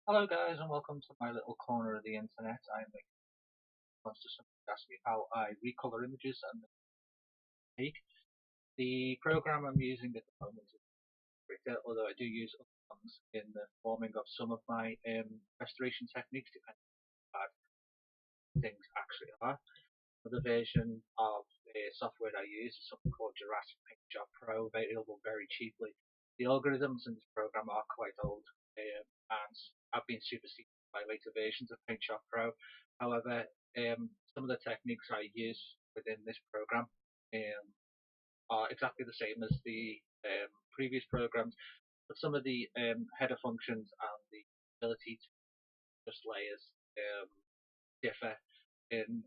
Hello guys and welcome to my little corner of the internet. I'm a wants to ask me how I recolor images and make. The program I'm using at the moment is Krita, although I do use other ones in the forming of some of my restoration techniques, depending on how bad things actually are. Another version of the software I use is something called Jurassic Paint Job Pro, available very cheaply. The algorithms in this program are quite old and have been superseded by later versions of Paint Shop Pro. However, some of the techniques I use within this program um, are exactly the same as the previous programs, but some of the header functions and the ability to adjust layers differ in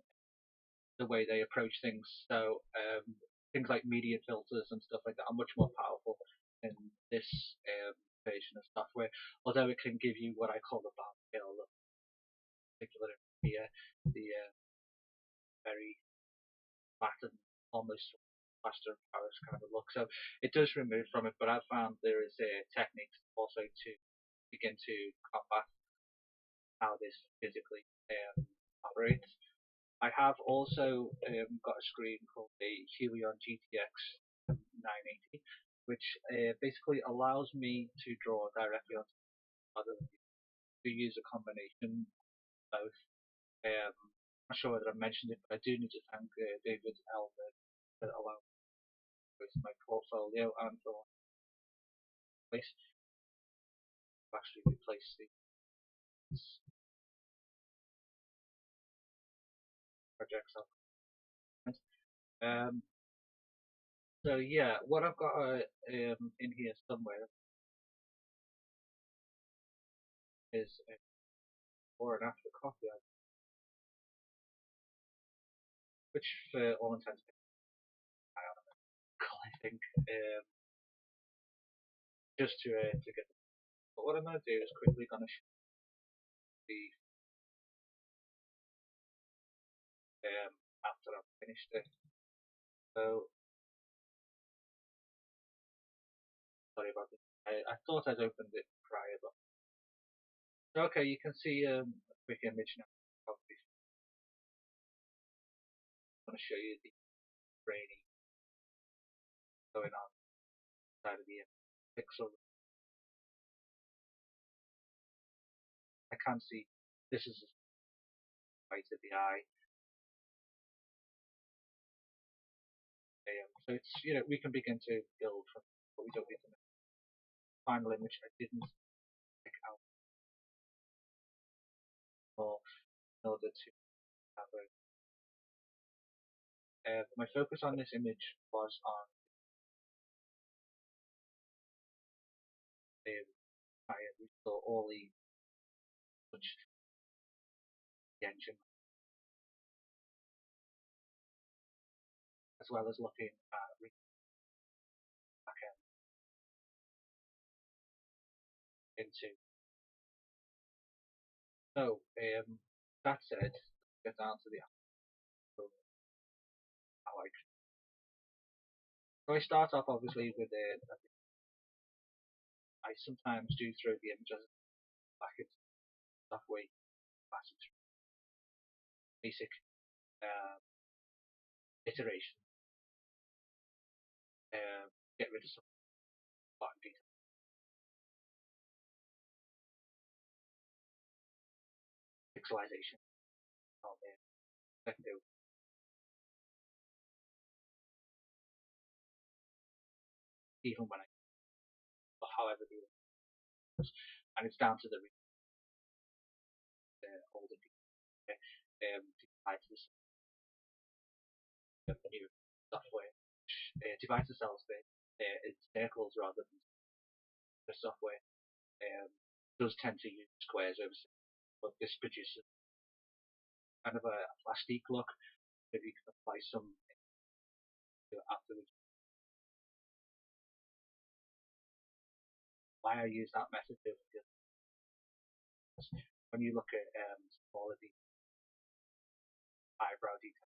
the way they approach things. So things like media filters and stuff like that are much more powerful in this version of software. Although it can give you what I call the bar scale, particular here, the very flat and almost plaster of Paris kind of look. So it does remove from it, but I've found there is techniques also to begin to combat how this physically operates. I have also got a screen called a Helion GTX 980, which basically allows me to draw directly onto other to use a combination of both. I'm not sure whether I mentioned it, but I do need to thank David Elmer for allowing me with my portfolio and for place to actually replace these projects. Um, so yeah, what I've got in here somewhere is a before and after copy, which for all intents and purposes, I think, just to get. But what I'm going to do is quickly going to show the after I've finished it. So sorry about this. I thought I'd opened it prior, but okay, you can see a quick image now. I'm going to show you the grainy going on inside of the pixel. I can see this is right of the eye. So it's we can begin to build from, but we don't need to make the final image. I didn't pick out more in order to have a. My focus on this image was on I restore all the touch the engine, as well as looking at back end into. So that said, get down to the actual how I. So I start off obviously with I sometimes do throw the images back into software passing through basic uh, iteration, get rid of some bottom detail, pixelization on there. I can do even when I however do it, and it's down to the older people to apply to the new software. Device themselves in circles rather than the software does tend to use squares over circles, but this produces kind of a plastic look that you can apply some to afterwards. Why I use that method is because when you look at all of the eyebrow details,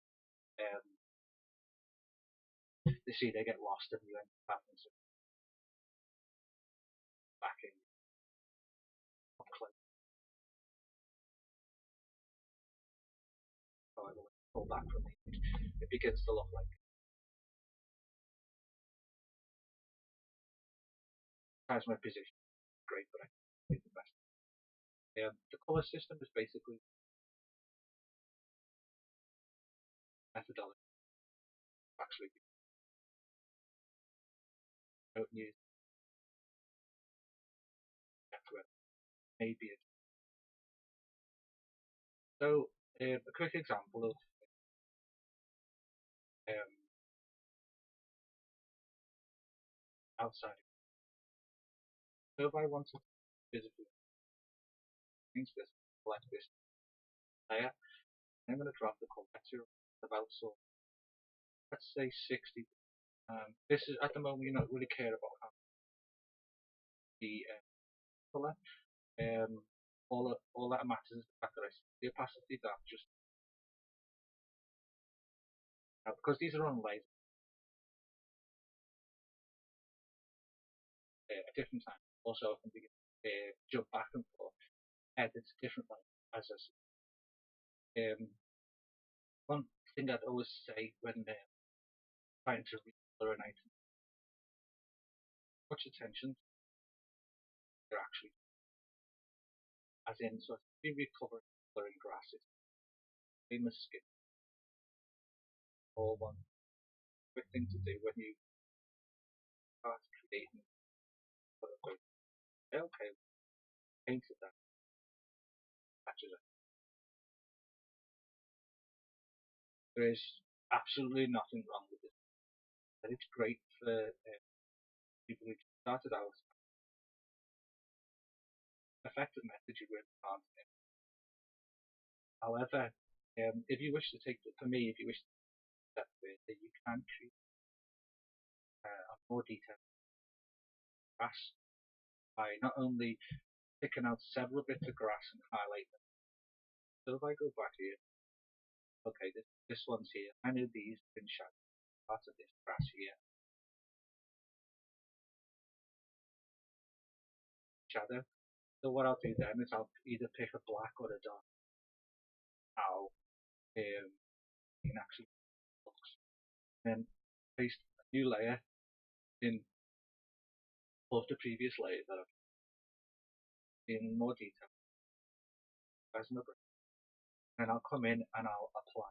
they see they get lost and you end up having some backing up close. back from the image, it begins to look like as my position is great, but I can do the best. The color system is basically methodology. Actually, don't use software. Maybe it. So a quick example of um, outside. So if I want to physically change this, select this layer, I'm going to drop the color to about so let's say 60. This is at the moment you don't really care about how the color. All that matters is the fact that I see the opacity that just because these are on layers at different times. Also, I can begin jump back and forth, edit differently as I see. One thing I'd always say when trying to recolor an item, much attention they're actually as in so if you recover coloring grasses, famous skin or one quick thing to do when you start creating color code. Okay, painted that patches it. There is absolutely nothing wrong with it. But it's great for people who started out effective method you really can't. However, if you wish to take for me, if you wish to step further, you can create a more detailed grass by not only picking out several bits of grass and highlight them. So if I go back here, okay, this one's here. I know these in shadow, part of this grass here, shadow. So what I'll do then is I'll either pick a black or a dark. How it actually looks. Then paste a new layer in above the previous layer that I've in more detail. As my brush. Then I'll come in and I'll apply.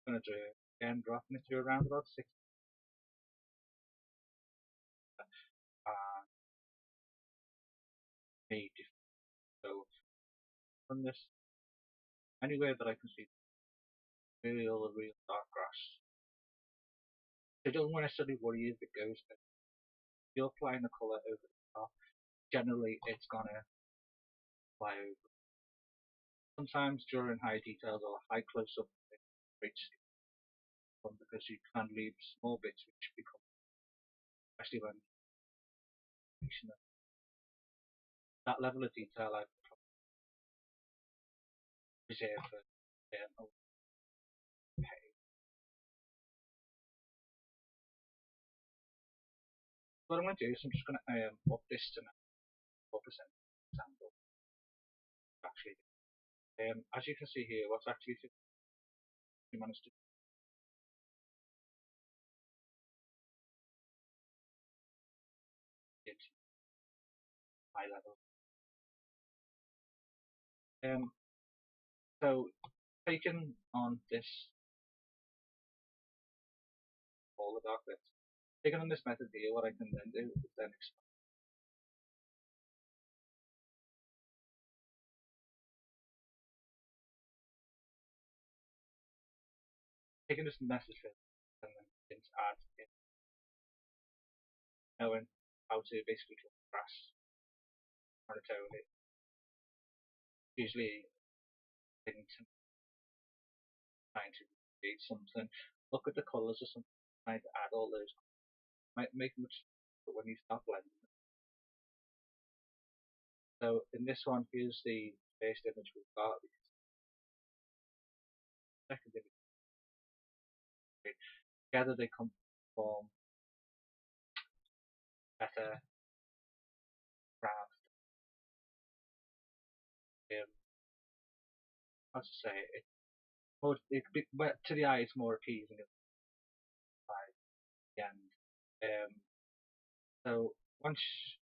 I'm going to do again dropping it to around about 6 and maybe so from this anywhere that I can see real dark grass. So don't necessarily worry if it goes there. If you're applying the colour over the top, generally it's gonna fly over. Sometimes during high details or high close up because you can leave small bits which become especially when that level of detail I've reserved for pay. What I'm going to do is I'm just going to up this to 4% example. Actually, as you can see here, what's actually we managed to get high level. So taking on this all the dark bits, taking on this method here, what I can then do is then taking this method and then add in knowing how to basically draw grass monotonely. Usually into trying to create something, look at the colours or something, trying to add all those might make much but when you start blending. So in this one, here's the first image we've got. Second image, together they come form better graph. how to say it, but to the eye it's more appeasing by the end. Um, so once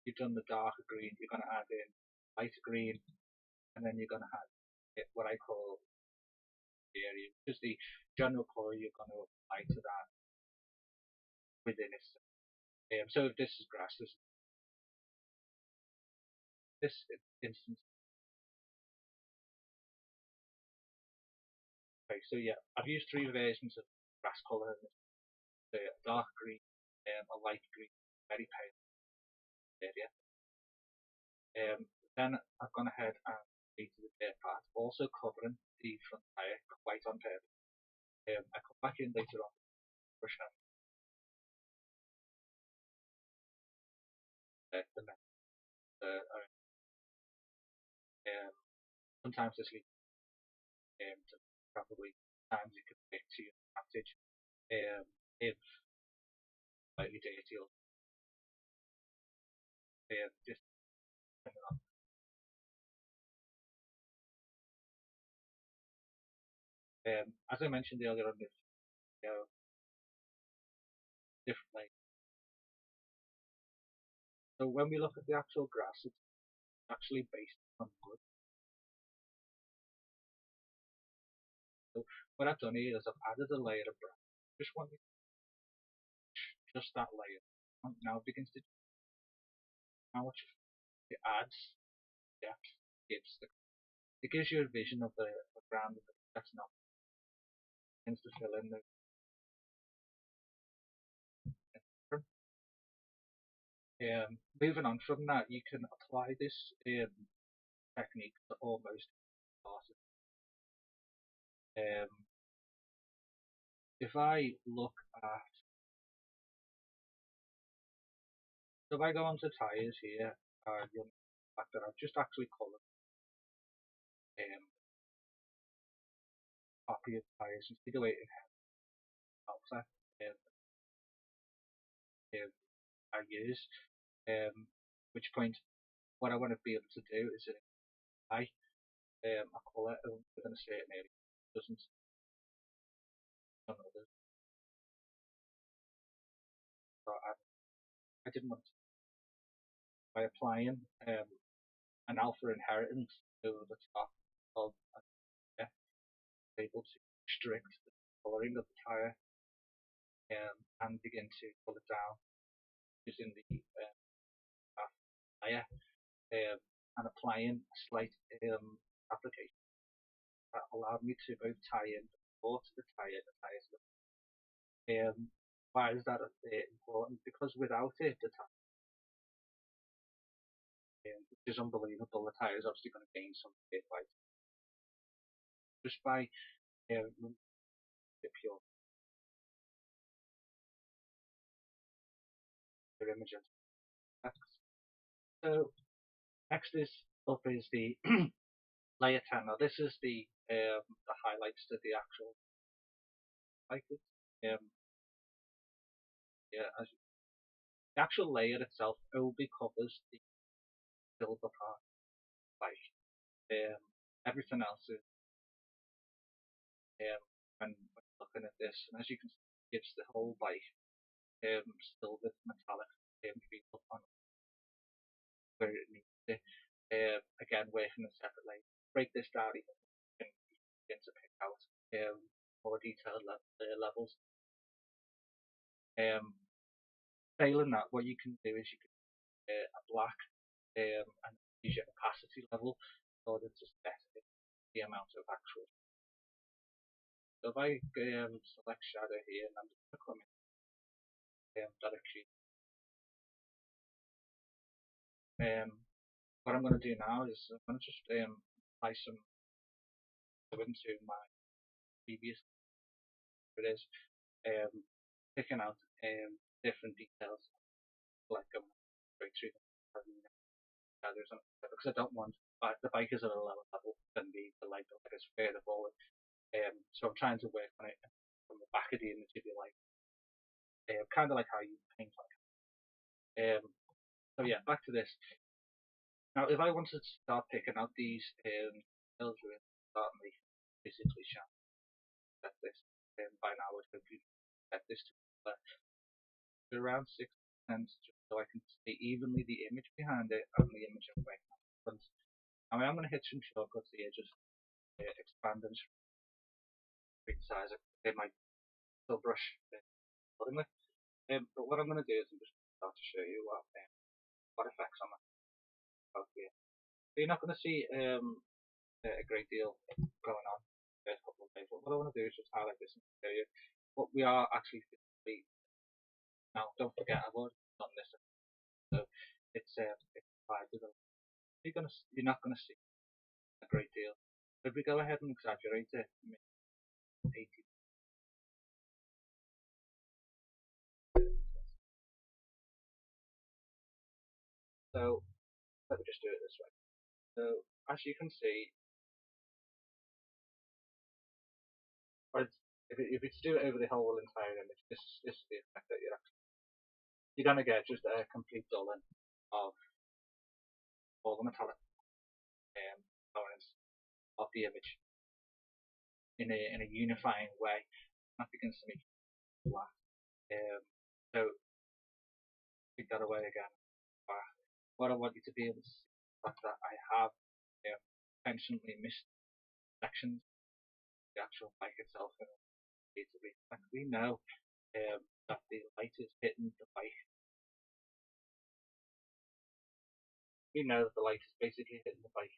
you've done the darker green, you're going to add in lighter green, and then you're going to add what I call the area, which is the general colour you're going to apply to that within it. So if this is grass, this instance. Okay, so yeah, I've used three versions of grass colour: the dark green, a light green, very pale area. Um, then I've gone ahead and made the dirt part, also covering the front tyre quite on purpose. I come back in later on, brush out the net. Sometimes this leads to probably times you could pick to your advantage. If slightly dirty or just depending on. As I mentioned earlier on this video, different layers. So when we look at the actual grass, it's actually based on wood. So what I've done here is I've added a layer of brown. Just want just that layer. Now it begins to how much it adds depth gives it gives you a vision of the ground that's not begins to fill in the moving on from that, you can apply this technique to almost parts. If I look at, so if I go onto tyres here, you'll know the fact that I've just actually coloured copy of tyres and situated outside I use. Which point, what I want to be able to do is apply a colour within a certain area. It doesn't on others. So I didn't want to, by applying an alpha inheritance to the top of able to restrict the colouring of the tyre and begin to pull it down using the layer and applying a slight application that allowed me to both tie in the floor to the tyre, the tyre to the why is that important? Because without it, the tyre, which is unbelievable, the tyre is obviously going to gain some weight by just by the pure image. So next is up is the layer 10. Now this is the highlights to the actual like it. Yeah, the actual layer itself only covers the silver part. Like everything else is when looking at this, and as you can see, it's the whole like silver metallic feel on where it needs to. Again, working in separate layers. Break this down even and begin to pick out more detailed levels. Failing that, what you can do is you can a black and use your opacity level in order to set the amount of actual. So if I select shadow here and I'm just going to come in directly, what I'm going to do now is I'm going to just apply some into my previous it is picking out different details like going through them because I don't want the bike is at a lower level than the light is further forward. So I'm trying to work on it from the back of the image if you like. Kind of like how you paint like. So yeah, back to this. Now if I wanted to start picking out these details, start making basically set this. By now, I hope you set this to around 6%, just so I can see evenly the image behind it and the image I'm making. I mean, I'm going to hit some shortcuts here, just expand and resize it. It might still brush accordingly. But what I'm going to do is I'm just start to show you what effects I'm about here. So you're not going to see a great deal going on the first couple of days. But what I want to do is just highlight this and show you what we are actually physically. Now, don't forget, I've already done this, so it's applied to the. You're not gonna see a great deal. If we go ahead and exaggerate it, make 80. So let me just do it this way. So as you can see, or if it's do it over the whole entire image, this is the effect that you're gonna get just a complete dulling of all the metallic tolerance of the image in a unifying way. That begins to make it flat. So take that away again. What I want you to be able to see is the fact that I have intentionally missed sections of the actual bike itself in order to reflect. We know that the light is hitting the bike. We know that the light is basically hitting the bike.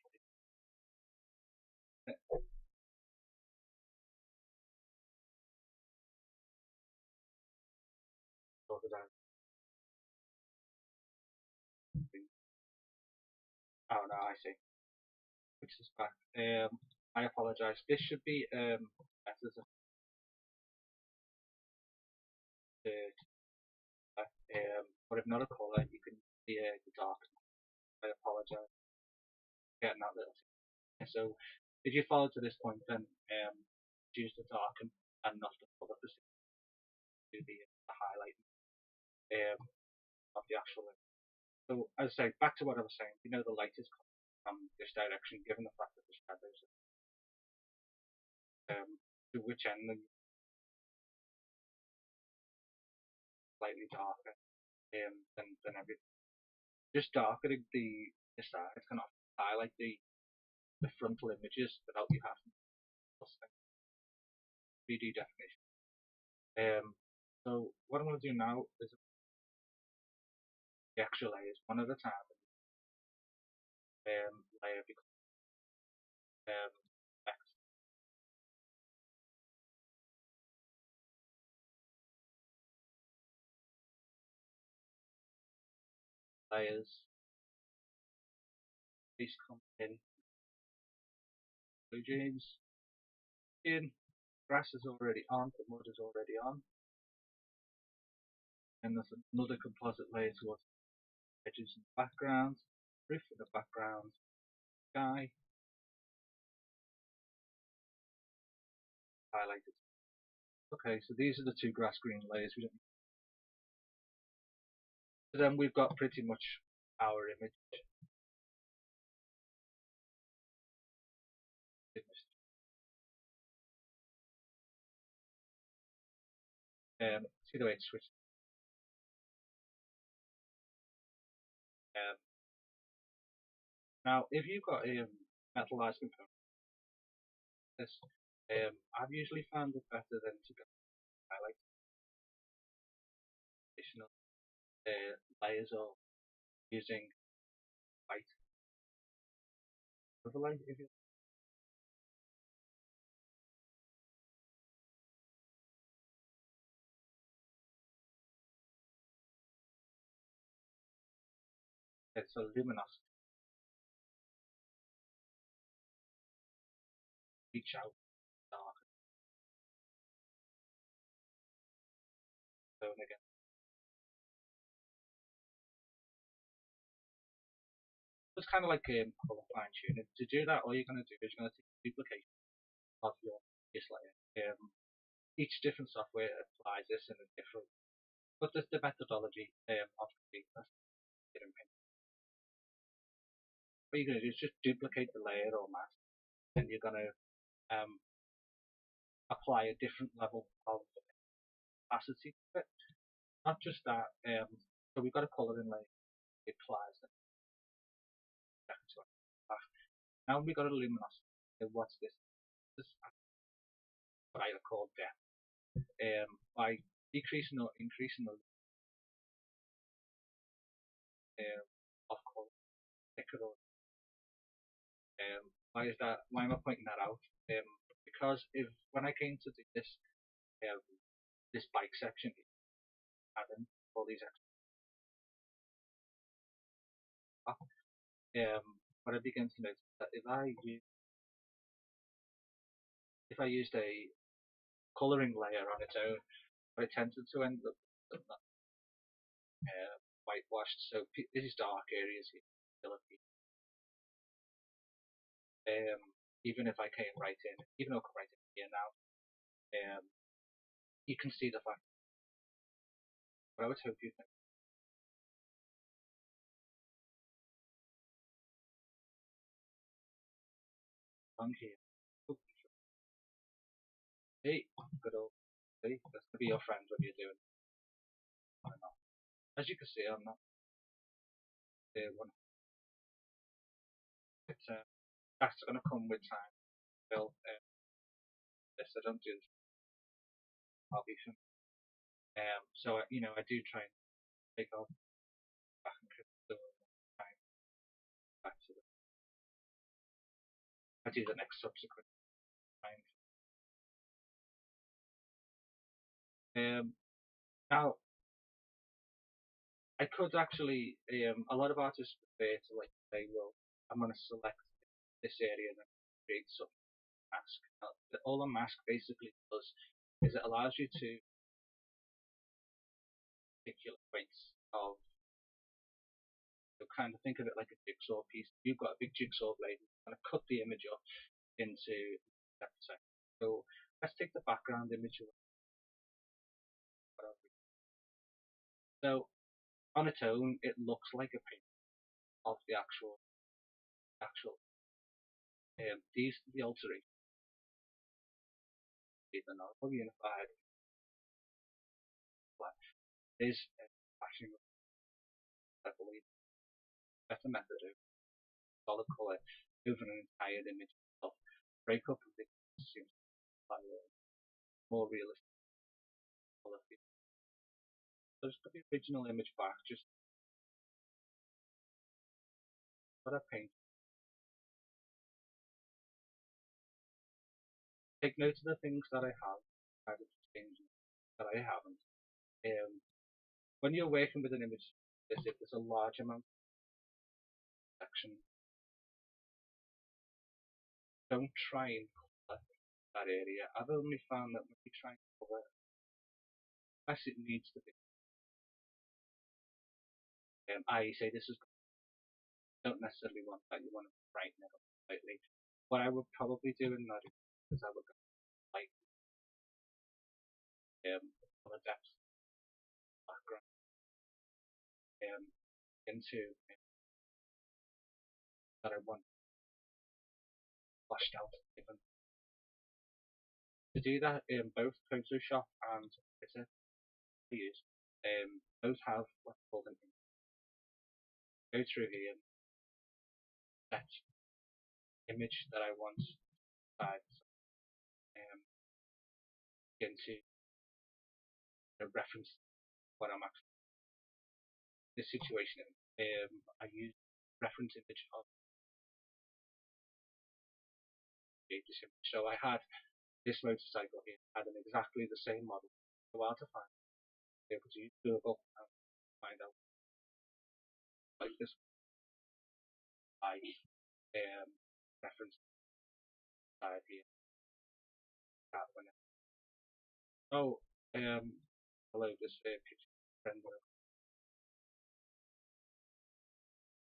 Oh no, I see. Fix this back. I apologise. This should be better than but if not a colour, you can see the dark. I apologise for getting that little thing. So if you follow to this point, then choose the darken and not the colour to do the highlight of the actual image. So as I say, back to what I was saying, you know the light is coming from this direction, given the fact that the shadows are to which end then slightly darker than everything. Just darkening the sides can often highlight the frontal images without you having to 3D definition. So what I'm going to do now is the actual layers one at a time. Layer becomes effects. Layers. These come in. Blue jeans. In. Grass is already on. The mud is already on. And there's another composite layer towards the edges and the background. Roof in the background. Sky. Highlighted. Okay, so these are the two grass green layers. So then we've got pretty much our image. See the way it's switched. Now, if you've got a metallized component, this I've usually found it better than to go highlight additional layers or using white overlay. If you it's a luminosity, reach out dark tone again. It's kind of like color fine tuning. To do that, all you're going to do is you're going to take a duplication of your base layer. Each different software applies this in a different, but there's the methodology of the what you're going to do is just duplicate the layer or mask, and you're going to apply a different level of opacity to it. Not just that, so we've got a colouring layer that applies that to it. Now we've got a luminosity. So what's this? This is what I call depth. By decreasing or increasing the of colour, why is that? Why am I pointing that out? Because if when I came to do um, this bike section, having all these extra, what I begin to notice that if I used a colouring layer on its own, I tended to end up with whitewashed. So this is dark areas here. Even if I came right in, even though I come right in here now, you can see the fact. But I would hope you think on here. Hey, good old. Hey, that's gonna be your friend when you're doing. I know. As you can see, I'm not one. It's that's gonna come with time. Well, this I don't do this hobby thing. So I do try and take off back and the time back to the. I do the next subsequent time. Now I could actually a lot of artists prefer to like say, well, I'm gonna select this area and then create some mask. Now, all a mask basically does is it allows you to particular points of so kind of think of it like a jigsaw piece. You've got a big jigsaw blade and cut the image up into that section. So let's take the background image of whatever. So on its own, it looks like a paint of the actual. These the alterations, the normal unified. Is actually, I believe, better method of solid color over an entire image of break up of the seems like a more realistic color. So just put the original image back, just put a paint. Take note of the things that I have, I would change that I haven't. When you're working with an image, if there's a large amount of section, don't try and cover that area. I've only found that when you try and cover as it needs to be, I say this is don't necessarily want that. You want to brighten it up slightly. What I would probably do in that is I would go like color depth background into that I want flashed out. Even to do that, both Photoshop and Krita use both have what's called an go through here that image that I want inside into a reference what I'm actually this situation in. I use reference image of the image. So I had this motorcycle here had an exactly the same model. Go out to find be able to use Google and find out like this by reference side here. When oh hello this picture friend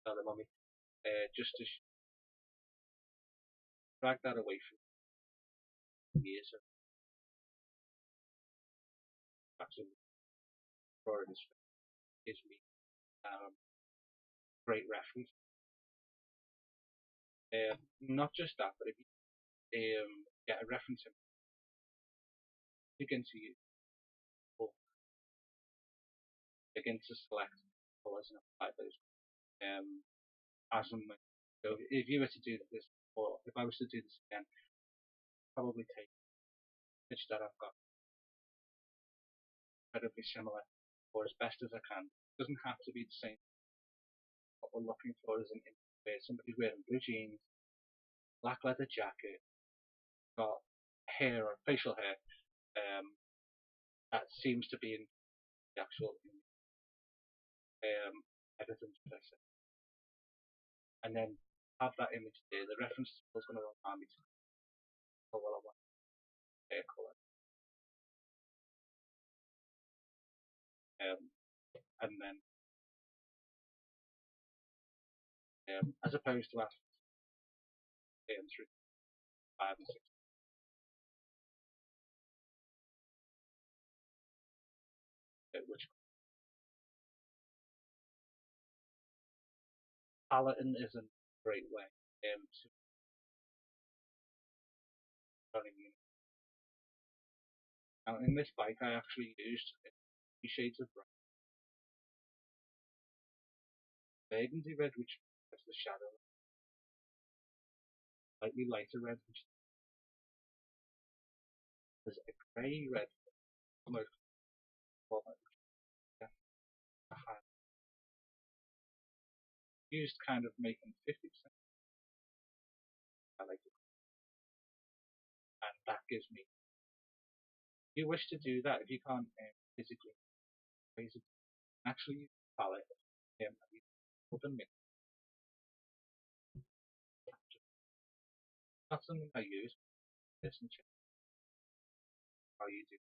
the mommy just to drag that away from years of actually drawing this gives me great reference. Not just that, but if you get a reference begin to use or begin to select colours and apply those as and when. So if you were to do this, or if I was to do this again, probably take a pitch that I've got incredibly similar, or as best as I can. It doesn't have to be the same. What we're looking for is an image where somebody's wearing blue jeans, black leather jacket, got hair or facial hair that seems to be in the actual evidence process. And then have that image there. The reference is going to remind me to oh, well, I want hair colour. And then as opposed to asking through 5 and 6, which paletting is a great way to running unit. Now in this bike I actually used 3 shades of brown, burgundy red which is the shadow, slightly lighter red which is a grey red, almost used kind of making 50% highlighted, and that gives me. If you wish to do that, if you can't physically actually use the palette, open mix. Not something I use. Listen to how you do.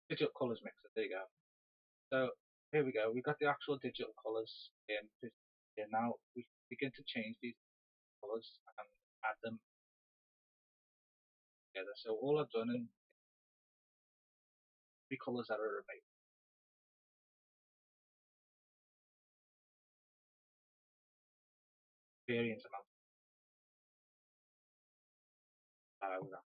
Digital colors mixer. There you go. So here we go. We've got the actual digital colors in. Now we begin to change these colors and add them together. So all I've done in 3 colors that are available. Variant amount that I would add.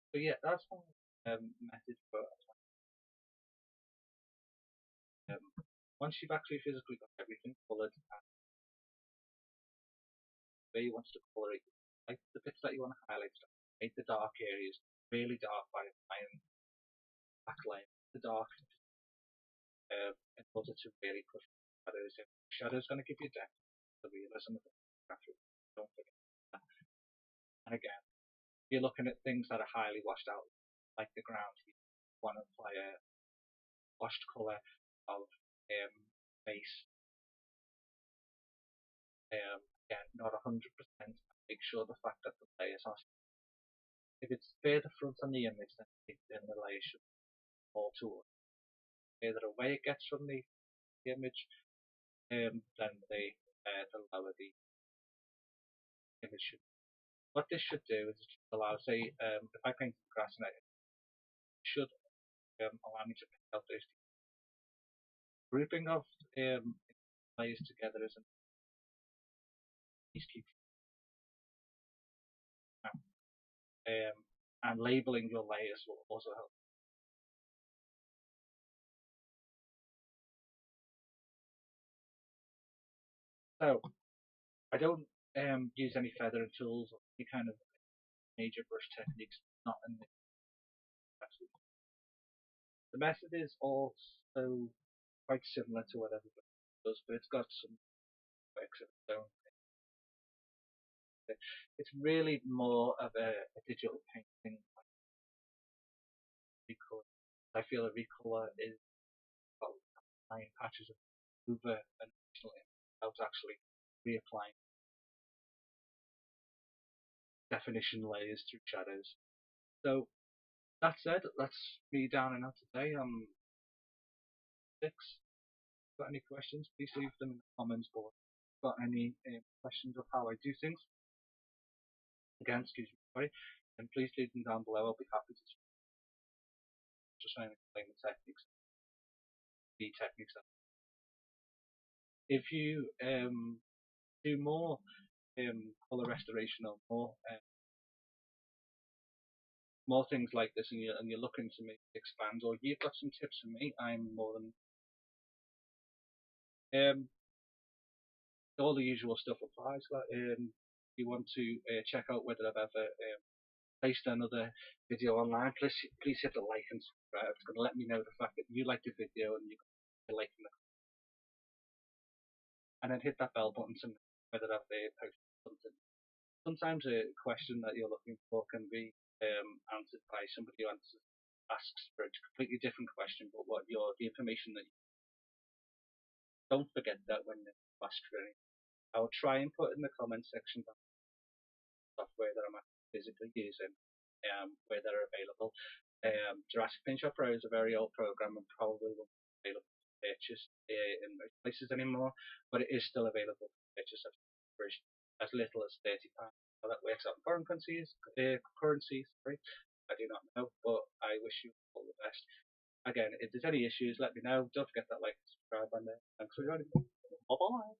So yeah, that's one method for once you've actually physically got everything colored and where you want to color it, like the bits that you want to highlight, make the dark areas really dark by applying backlight, the dark in order to really push shadows in. Shadows going to give you depth, the realism of the graphic. Don't forget that. And again, you're looking at things that are highly washed out, like the ground. You want to apply a washed colour of base. Again, not 100%. Make sure the fact that the layers are. If it's further front on the image, then the layer should be more towards. The further away it gets from the image, then the lower the image should. What this should do is it should allow, say, if I paint the grass and it should allow me to pick out those grouping of layers together is keep and labeling your layers will also help. So I don't use any feathering tools or any kind of major brush techniques. Not in the method. The method is also quite similar to what everybody does, but it's got some quirks of its own. It's really more of a digital painting. Because I feel a Recolour is about applying patches of over an original image without actually reapplying definition layers through shadows. So that said, that's me down and out today. I'm 6. Got any questions? Please leave them in the comments below. got any questions of how I do things, again, excuse me, sorry, then please leave them down below. I'll be happy to just try and explain the techniques. If you do more color restoration or more things like this, and you're looking to maybe expand, or you've got some tips for me, I'm more than all the usual stuff applies. Like, if you want to check out whether I've ever placed another video online, please hit the like and subscribe. It's going to let me know the fact that you liked the video and you're liking it. And then hit that bell button to know whether I've posted something. Sometimes a question that you're looking for can be answered by somebody who asks for a completely different question, but the information that you don't forget that when you ask for anything. I'll try and put in the comment section the software that I'm physically using, where they're available. Jurassic Pinshot Pro is a very old program and probably won't be available to purchase in most places anymore, but it is still available to purchase for as little as £30. So that works out in foreign currencies. Sorry, I do not know, but I wish you all the best. Again, if there's any issues, let me know. Don't forget that like and subscribe, and thanks for joining me. Bye bye.